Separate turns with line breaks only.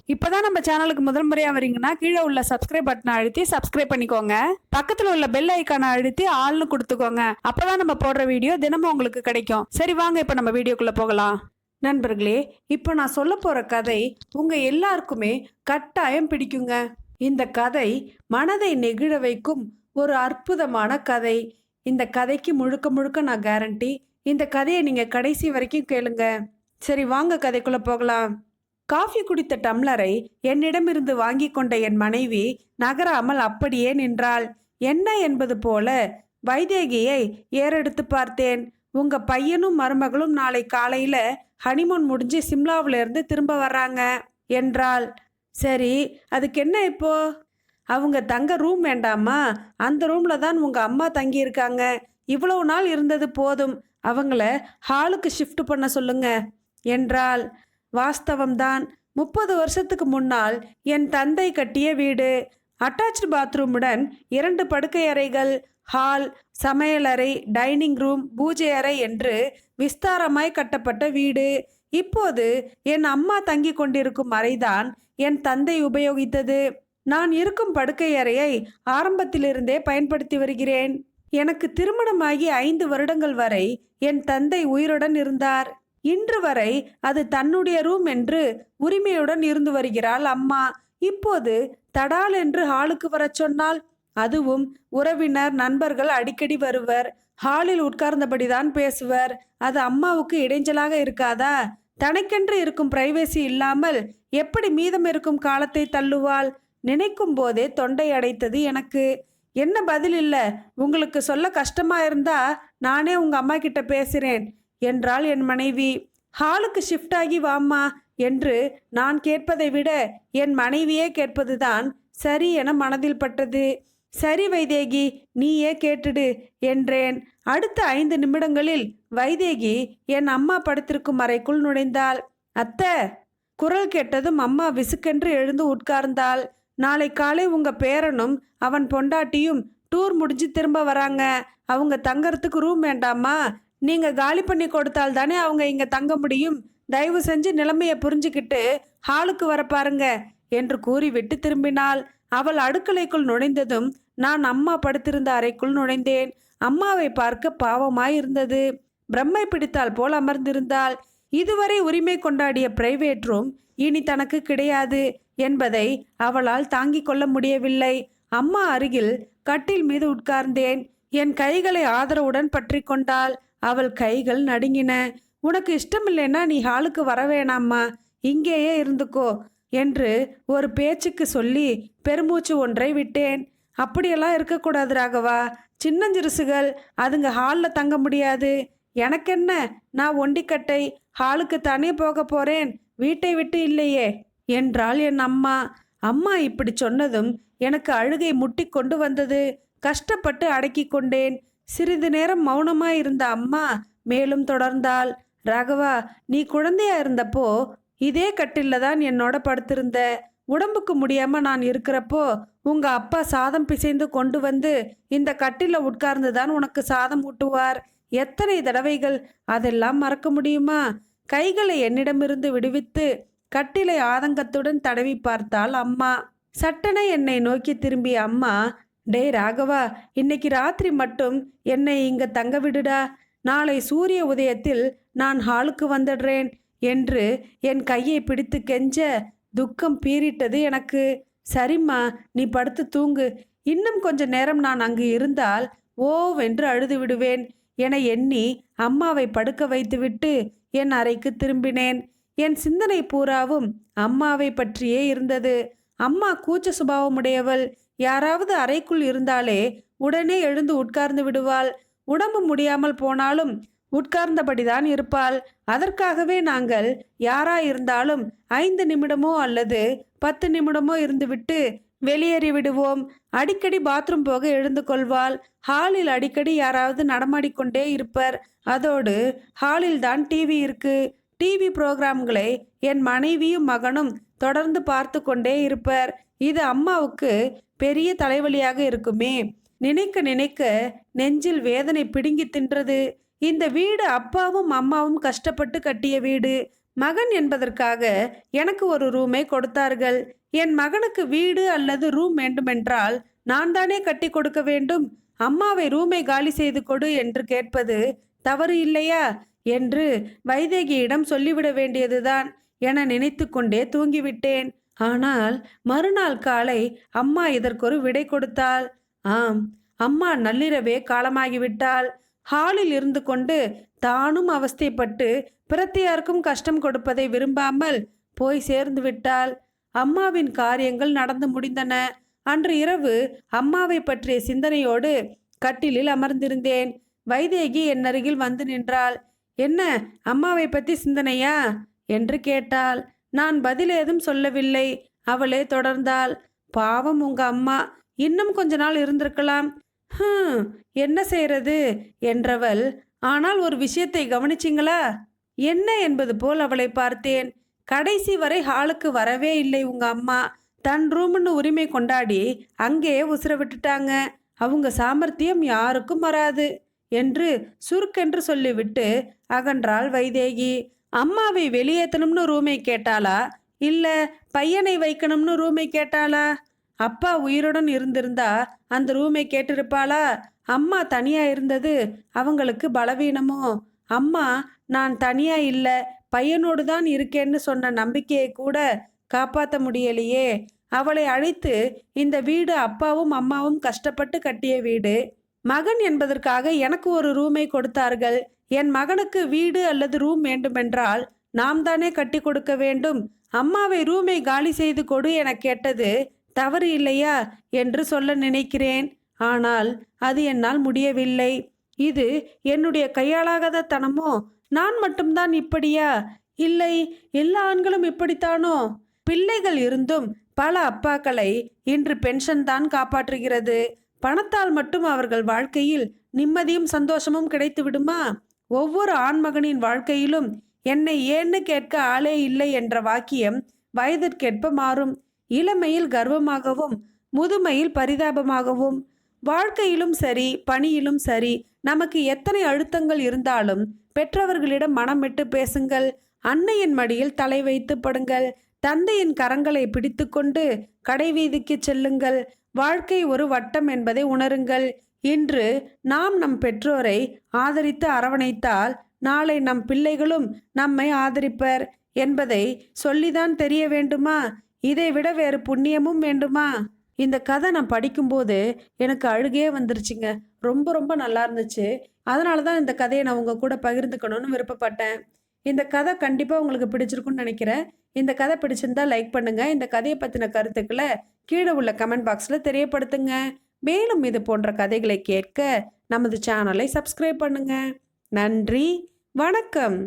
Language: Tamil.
இப்பதான் நம்ம சேனலுக்கு முதல் முறையா வரீங்கன்னா கீழே உள்ள சப்ஸ்கிரைப் பட்டனை அழுத்தி சப்ஸ்கிரைப் பண்ணிக்கோங்க. பக்கத்துல உள்ள பெல் ஐக்கானை அழுத்தி ஆள்னு கொடுத்துக்கோங்க. அப்பதான் நம்ம போடுற வீடியோ தினமும் உங்களுக்கு கிடைக்கும். சரி வாங்க இப்ப நம்ம வீடியோக்குள்ள போகலாம். நண்பர்களே, இப்போ நான் சொல்ல போற கதை உங்க எல்லாருக்குமே கட்டாயம் பிடிக்குங்க. இந்த கதை மனதை நெகிழ வைக்கும் ஒரு அற்புதமான கதை. இந்த கதைக்கு முழுக்க முழுக்க நான் கேரண்டி. இந்த கதையை நீங்க கடைசி வரைக்கும் கேளுங்க. சரி வாங்க கதைக்குள்ள போகலாம். காஃபி குடித்த டம்ளரை என்னிடமிருந்து வாங்கி கொண்ட என் மனைவி நகராமல் அப்படியே நின்றாள். என்ன என்பது போல வைதேகியை ஏறெடுத்து பார்த்தேன். உங்க பையனும் மருமகளும் நாளை காலையில ஹனிமூன் முடிஞ்சு சிம்லாவில இருந்து திரும்ப வர்றாங்க என்றாள். சரி, அதுக்கு என்ன இப்போ? அவங்க தங்க ரூம் வேண்டாமா? அந்த ரூம்ல தான் உங்க அம்மா தங்கி இருக்காங்க. இவ்வளவு நாள் இருந்தது போதும், அவங்கள ஹாலுக்கு ஷிஃப்ட் பண்ண சொல்லுங்க என்றாள். வாஸ்தவம்தான். 30 வருஷத்துக்கு முன்னால் என் தந்தை கட்டிய வீடு. அட்டாச்டு பாத்ரூமுடன் 2 படுக்கை அறைகள், ஹால், சமையலறை, டைனிங் ரூம், பூஜை அறை என்று விஸ்தாரமாய் கட்டப்பட்ட வீடு. இப்போது என் அம்மா தங்கி கொண்டிருக்கும் அறைதான் என் தந்தை உபயோகித்தது. நான் இருக்கும் படுக்கை அறையை ஆரம்பத்திலிருந்தே பயன்படுத்தி வருகிறேன். எனக்கு திருமணமாகி 5 வருடங்கள் வரை என் தந்தை உயிருடன் இருந்தார். இன்று வரை அது தன்னுடைய ரூம் என்று உரிமையுடன் இருந்து வருகிறாள் அம்மா. இப்போது தடால் என்று ஹாலுக்கு வர சொன்னால், அதுவும் உறவினர் நண்பர்கள் அடிக்கடி வருவர். ஹாலில் உட்கார்ந்தபடிதான் பேசுவர். அது அம்மாவுக்கு இடைஞ்சலாக இருக்காதா? தனக்கென்று இருக்கும் பிரைவேசி இல்லாமல் எப்படி மீதம் இருக்கும் காலத்தை தள்ளுவாள்? நினைக்கும் போதே தொண்டை அடைத்தது எனக்கு. என்ன பதில் இல்லை? உங்களுக்கு சொல்ல கஷ்டமா இருந்தா நானே உங்க அம்மா கிட்ட பேசுறேன் என்றாள் என் மனைவி. ஹாலுக்கு ஷிஃப்ட் ஆகி வாம்மா என்று நான் கேட்பதை விட என் மனைவியே கேட்பதுதான் சரி என மனதில் பட்டது. சரி வைதேகி, நீயே கேட்டுடு என்றேன். அடுத்த 5 நிமிடங்களில் வைதேகி என் அம்மா படுத்திருக்கும் அறைக்குள் நுழைந்தாள். அத்தை! குரல் கேட்டதும் அம்மா விசுக்கென்று எழுந்து உட்கார்ந்தாள். நாளை காலை உங்க பேரனும் அவன் பொண்டாட்டியும் டூர் முடிஞ்சு திரும்ப வராங்க. அவங்க தங்கறதுக்கு ரூம் வேண்டாமா? நீங்க காலி பண்ணி கொடுத்தால் தானே அவங்க இங்க தங்க முடியும். தயவு செஞ்சு நிலைமையை புரிஞ்சுக்கிட்டு ஹாலுக்கு வர பாருங்க என்று கூறிவிட்டு திரும்பினாள். அவள் அடுக்கலைக்குள் நுழைந்ததும் நான் அம்மா படுத்திருந்த அறைக்குள் நுழைந்தேன். அம்மாவை பார்க்க பாவமாய் இருந்தது. பிரம்மை பிடித்தால் போல் அமர்ந்திருந்தாள். இதுவரை உரிமை கொண்டாடிய பிரைவேட் ரூம் இனி தனக்கு கிடையாது என்பதை அவளால் தாங்கிக் கொள்ள முடியவில்லை. அம்மா அருகில் கட்டில் மீது உட்கார்ந்தேன். என் கைகளை ஆதரவுடன் பற்றி கொண்டாள். அவள் கைகள் நடுங்கின. உனக்கு இஷ்டமில்லைன்னா நீ ஹாலுக்கு வர வேணாம்மா, இங்கேயே இருந்துக்கோ என்று ஒரு பேச்சுக்கு சொல்லி பெருமூச்சு ஒன்றை விட்டேன். அப்படியெல்லாம் இருக்கக்கூடாது ராகவா. சின்னஞ்சிறுசுகள், அதுங்க ஹாலில் தங்க முடியாது. எனக்கென்ன, நான் ஒண்டிக்கட்டை, ஹாலுக்கு தானே போக போறேன், வீட்டை விட்டு இல்லையே என்றாள் என் அம்மா. அம்மா இப்படி சொன்னதும் எனக்கு அழுகை முட்டி கொண்டு வந்தது. கஷ்டப்பட்டு அடக்கி கொண்டேன். சிறிது நேரம் மௌனமாய் இருந்த அம்மா மேலும் தொடர்ந்தாள். ராகவா, நீ குழந்தையா இருந்தப்போ இதே கட்டில்ல தான் என்னோட படுத்திருந்த. உடம்புக்கு முடியாம நான் இருக்கிறப்போ உங்க அப்பா சாதம் பிசைந்து கொண்டு வந்து இந்த கட்டில உட்கார்ந்து தான் உனக்கு சாதம் ஊட்டுவார். எத்தனை தடவைகள்! அதெல்லாம் மறக்க முடியுமா? கைகளை என்னிடமிருந்து விடுவித்து கட்டிலை ஆதங்கத்துடன் தடவி பார்த்தாள் அம்மா. சட்டென என்னை நோக்கி திரும்பிய அம்மா, டேய் ராகவா, இன்னைக்கு ராத்திரி மட்டும் என்னை இங்க தங்க விடுடா. நாளை சூரிய உதயத்தில் நான் ஹாலுக்கு வந்துடுறேன் என்று என் கையை பிடித்து கெஞ்ச துக்கம் பீறிட்டது எனக்கு. சரிம்மா, நீ படுத்து தூங்கு. இன்னும் கொஞ்ச நேரம் நான் அங்கு இருந்தால் ஓவென்று அழுது விடுவேன் என எண்ணி அம்மாவை படுக்க வைத்துவிட்டு என் அறைக்கு திரும்பினேன். என் சிந்தனை பூராவும் அம்மாவை பற்றியே இருந்தது. அம்மா கூச்ச சுபாவமுடையவள். யாராவது அறைக்குள் இருந்தாலே உடனே எழுந்து உட்கார்ந்து விடுவாள். உடம்பு முடியாமல் போனாலும் உட்கார்ந்தபடிதான் இருப்பாள். அதற்காகவே நாங்கள் யாராயிருந்தாலும் 5 நிமிடமோ அல்லது 10 நிமிடமோ இருந்துவிட்டு வெளியேறி விடுவோம். அடிக்கடி பாத்ரூம் போக எழுந்து கொள்வாள். ஹாலில் அடிக்கடி யாராவது நடமாடிக்கொண்டே இருப்பர். அதோடு ஹாலில் தான் டிவி இருக்கு. டிவி புரோகிராம்களை என் மனைவியும் மகனும் தொடர்ந்து பார்த்து கொண்டே இருப்பர். இது அம்மாவுக்கு பெரிய தலைவலியாக இருக்குமே. நினைக்க நினைக்க நெஞ்சில் வேதனை பிடுங்கி தின்றது. இந்த வீடு அப்பாவும் அம்மாவும் கஷ்டப்பட்டு கட்டிய வீடு. மகன் என்பதற்காக எனக்கு ஒரு ரூமை கொடுத்தார்கள். என் மகனுக்கு வீடு அல்லது ரூம் வேண்டுமென்றால் நான் தானே கட்டி கொடுக்க வேண்டும். அம்மாவை ரூமை காலி செய்து கொடு என்று கேட்பது தவறு இல்லையா என்று வைதேகியிடம் சொல்லிவிட வேண்டியதுதான் என நினைத்து கொண்டே தூங்கிவிட்டேன். ஆனால் மறுநாள் காலை அம்மா இதற்கொரு விடை கொடுத்தாள். ஆம், அம்மா நள்ளிரவே காலமாகிவிட்டாள். ஹாலில் இருந்து கொண்டு தானும் அவஸ்தைப்பட்டு பிரத்தியாருக்கும் கஷ்டம் கொடுப்பதை விரும்பாமல் போய் சேர்ந்து விட்டாள். அம்மாவின் காரியங்கள் நடந்து முடிந்தன. அன்று இரவு அம்மாவை பற்றிய சிந்தனையோடு கட்டிலில் அமர்ந்திருந்தேன். வைதேகி என் அருகில் வந்து நின்றாள். என்ன, அம்மாவை பற்றி சிந்தனையா என்று கேட்டாள். நான் பதில் ஏதும் சொல்லவில்லை. அவளே தொடர்ந்தாள். பாவம் உங்க அம்மா, இன்னும் கொஞ்ச நாள் இருந்திருக்கலாம். என்ன செய்யறது என்றவள், ஆனால் ஒரு விஷயத்தை கவனிச்சிங்களா? என்ன என்பது போல் அவளை பார்த்தேன். கடைசி வரை ஹாலுக்கு வரவே இல்லை உங்க அம்மா. தன் ரூம்னு உரிமை கொண்டாடி அங்கேயே உசுர விட்டுட்டாங்க. அவங்க சாமர்த்தியம் யாருக்கும் வராது என்று சுருக்கென்று சொல்லிவிட்டு அகன்றாள் வைதேகி. அம்மாவை வெளியேற்றணும்னு ரூமை கேட்டாளா, இல்லை பையனை வைக்கணும்னு ரூமை கேட்டாளா? அப்பா உயிருடன் இருந்திருந்தா அந்த ரூமை கேட்டிருப்பாளா? அம்மா தனியா இருந்தது அவங்களுக்கு பலவீனமோ? அம்மா நான் தனியா இல்லை, பையனோடு தான் இருக்கேன்னு சொன்ன நம்பிக்கையை கூட காப்பாற்ற முடியலையே. அவளை அழைத்து இந்த வீடு அப்பாவும் அம்மாவும் கஷ்டப்பட்டு கட்டிய வீடு. மகன் என்பதற்காக எனக்கு ஒரு ரூமை கொடுத்தார்கள். என் மகனுக்கு வீடு அல்லது ரூம் வேண்டுமென்றால் நாம் தானே கட்டி கொடுக்க வேண்டும். அம்மாவை ரூமை காலி செய்து கொடு என கேட்டது தவறு இல்லையா என்று சொல்ல நினைக்கிறேன். ஆனால் அது என்னால் முடியவில்லை. இது என்னுடைய கையாளாகாத தனமோ? நான் மட்டும்தான் இப்படியா? இல்லை, எல்லா ஆண்களும் இப்படித்தானோ? பிள்ளைகள் இருந்தும் பல அப்பாக்களை இன்று பென்ஷன் தான் காப்பாற்றுகிறது. பணத்தால் மட்டும் அவர்கள் வாழ்க்கையில் நிம்மதியும் சந்தோஷமும் கிடைத்து விடுமா? ஒவ்வொரு ஆண்மகனின் வாழ்க்கையிலும் என்னை ஏன்னு கேட்க ஆளே இல்லை என்ற வாக்கியம் வயதிற்கேற்ப மாறும். இளமையில் கர்வமாகவும் முதுமையில் பரிதாபமாகவும். வாழ்க்கையிலும் சரி, பணியிலும் சரி, நமக்கு எத்தனை அழுத்தங்கள் இருந்தாலும் பெற்றவர்களிடம் மனம் விட்டு பேசுங்கள். அன்னையின் மடியில் தலை வைத்து படுங்கள். தந்தையின் கரங்களை பிடித்து கொண்டு கடைவீதிக்கு செல்லுங்கள். வாழ்க்கை ஒரு வட்டம் என்பதை உணருங்கள். இன்று நாம் நம் பெற்றோரை ஆதரித்து அரவணைத்தால் நாளை நம் பிள்ளைகளும் நம்மை ஆதரிப்பர் என்பதை சொல்லிதான் தெரிய வேண்டுமா? இதை விட வேறு புண்ணியமும் வேண்டுமா? இந்த கதை நான் படிக்கும்போது எனக்கு அழுகையே வந்துருச்சுங்க. ரொம்ப ரொம்ப நல்லா இருந்துச்சு. அதனால தான் இந்த கதையை நான் உங்கள் கூட பகிர்ந்துக்கணும்னு விருப்பப்பட்டேன். இந்த கதை கண்டிப்பாக உங்களுக்கு பிடிச்சிருக்குன்னு நினைக்கிறேன். இந்த கதை பிடிச்சிருந்தா லைக் பண்ணுங்கள். இந்த கதையை பற்றின கருத்துக்களை கீழே உள்ள கமெண்ட் பாக்ஸில் தெரியப்படுத்துங்க. மேலும் இது போன்ற கதைகளை கேட்க நமது சேனலை சப்ஸ்கிரைப் பண்ணுங்கள். நன்றி, வணக்கம்.